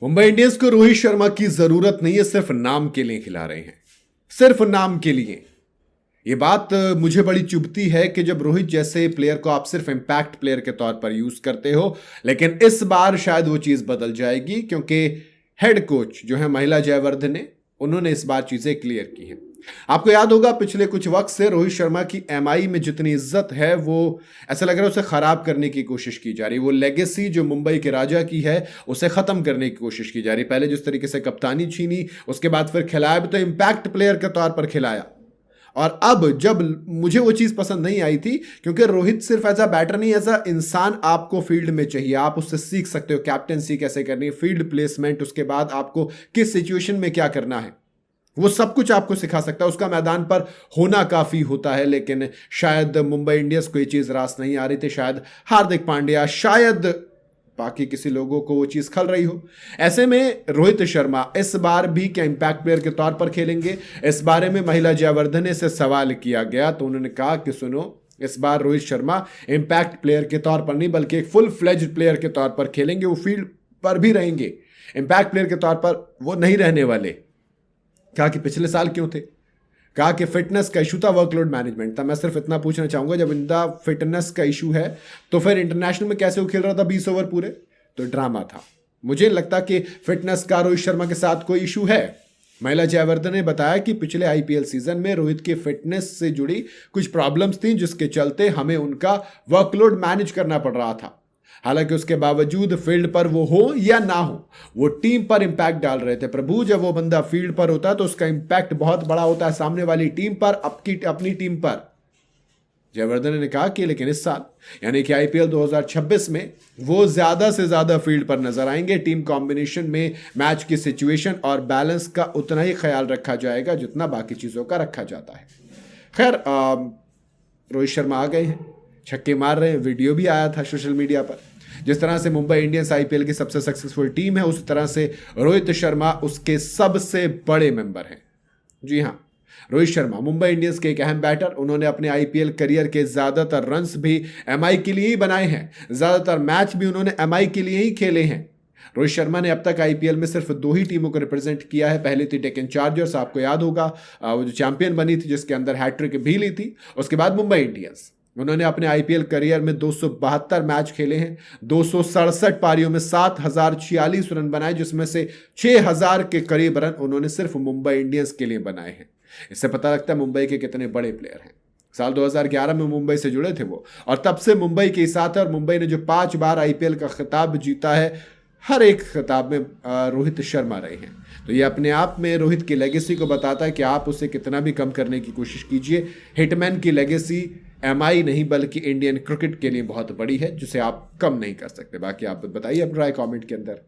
Mumbai Indians को रोहित शर्मा की जरूरत नहीं है, सिर्फ नाम के लिए खिला रहे हैं, सिर्फ नाम के लिए। ये बात मुझे बड़ी चुभती है कि जब रोहित जैसे प्लेयर को आप सिर्फ इंपैक्ट प्लेयर के तौर पर यूज करते हो, लेकिन इस बार शायद वो चीज बदल जाएगी क्योंकि हेड कोच जो है महिला जयवर्धने ने, उन्होंने इस बार चीजें क्लियर की हैं। आपको याद होगा पिछले कुछ वक्त से रोहित शर्मा की एमआई में जितनी इज्जत है वो ऐसा लग रहा है उसे खराब करने की कोशिश की जा रही है। वो लेगेसी जो मुंबई के राजा की है उसे खत्म करने की कोशिश की जा रही है। पहले जिस तरीके से कप्तानी छीनी, उसके बाद फिर खिलाया भी तो इंपैक्ट प्लेयर के तौर पर खिलाया। और अब जब मुझे वो चीज पसंद नहीं आई थी, क्योंकि रोहित सिर्फ एज अ बैटर नहीं, एज अ इंसान आपको फील्ड में चाहिए। आप उससे सीख सकते हो कैप्टेंसी कैसे करनी है, फील्ड प्लेसमेंट, उसके बाद आपको किस सिचुएशन में क्या करना है, वो सब कुछ आपको सिखा सकता है। उसका मैदान पर होना काफी होता है, लेकिन शायद मुंबई इंडियंस को ये चीज रास नहीं आ रही थी। शायद हार्दिक पांड्या, शायद बाकी किसी लोगों को वो चीज खल रही हो। ऐसे में रोहित शर्मा इस बार भी क्या इंपैक्ट प्लेयर के तौर पर खेलेंगे, इस बारे में महिला जयवर्धने से सवाल किया गया तो उन्होंने कहा कि सुनो, इस बार रोहित शर्मा इंपैक्ट प्लेयर के तौर पर नहीं बल्कि एक फुल फ्लेज्ड प्लेयर के तौर पर खेलेंगे। वो फील्ड पर भी रहेंगे, इंपैक्ट प्लेयर के तौर पर वो नहीं रहने वाले। कहा कि पिछले साल क्यों थे, कहा कि फिटनेस का इशू था, वर्कलोड मैनेजमेंट था। मैं सिर्फ इतना पूछना चाहूंगा, जब इनका फिटनेस का इशू है तो फिर इंटरनेशनल में कैसे वो खेल रहा था 20 ओवर पूरे? तो ड्रामा था। मुझे लगता कि फिटनेस का रोहित शर्मा के साथ कोई इशू है। महिला जयवर्धन ने बताया कि पिछले आईपीएल सीजन में रोहित की फिटनेस से जुड़ी कुछ प्रॉब्लम्स थी, जिसके चलते हमें उनका वर्कलोड मैनेज करना पड़ रहा था। हालांकि उसके बावजूद फील्ड पर वो हो या ना हो, वो टीम पर इंपैक्ट डाल रहे थे। प्रभु, जब वो बंदा फील्ड पर होता है तो उसका इंपैक्ट बहुत बड़ा होता है सामने वाली टीम पर, अपनी टीम पर। जयवर्धन ने कहा कि लेकिन इस साल यानी कि आईपीएल 2026 में वो ज्यादा से ज्यादा फील्ड पर नजर आएंगे। टीम कॉम्बिनेशन में मैच की सिचुएशन और बैलेंस का उतना ही ख्याल रखा जाएगा जितना बाकी चीजों का रखा जाता है। खैर, रोहित शर्मा आ गए हैं, छक्के मार रहे हैं। वीडियो भी आया था सोशल मीडिया पर। जिस तरह से मुंबई इंडियंस आईपीएल की सबसे सक्सेसफुल टीम है, उसी तरह से रोहित शर्मा उसके सबसे बड़े मेंबर हैं। जी हां, रोहित शर्मा मुंबई इंडियंस के एक अहम बैटर। उन्होंने अपने आईपीएल करियर के ज्यादातर रन्स भी एमआई के लिए ही बनाए हैं, ज्यादातर मैच भी उन्होंने एमआई के लिए ही खेले हैं। रोहित शर्मा ने अब तक आईपीएल में सिर्फ 2 ही टीमों को रिप्रेजेंट किया है। पहली थी डेक्कन चार्जर्स, आपको याद होगा, वो जो चैंपियन बनी थी, जिसके अंदर हैट्रिक भी ली थी। उसके बाद मुंबई इंडियंस। उन्होंने अपने आईपीएल करियर में 272 मैच खेले हैं, 267 पारियों में 7046 रन बनाए, जिसमें से 6000 के करीब रन उन्होंने सिर्फ मुंबई इंडियंस के लिए बनाए हैं। इससे पता लगता है मुंबई के कितने बड़े प्लेयर हैं। साल 2011 में मुंबई से जुड़े थे वो, और तब से मुंबई के साथ है। और मुंबई ने जो 5 बार आईपीएल का खिताब जीता है, हर एक खिताब में रोहित शर्मा रहे हैं। तो ये अपने आप में रोहित की लेगेसी को बताता है कि आप उसे कितना भी कम करने की कोशिश कीजिए, हिटमैन की लेगेसी एमआई नहीं बल्कि इंडियन क्रिकेट के लिए बहुत बड़ी है, जिसे आप कम नहीं कर सकते। बाकी आप बताइए अपना राय कमेंट के अंदर।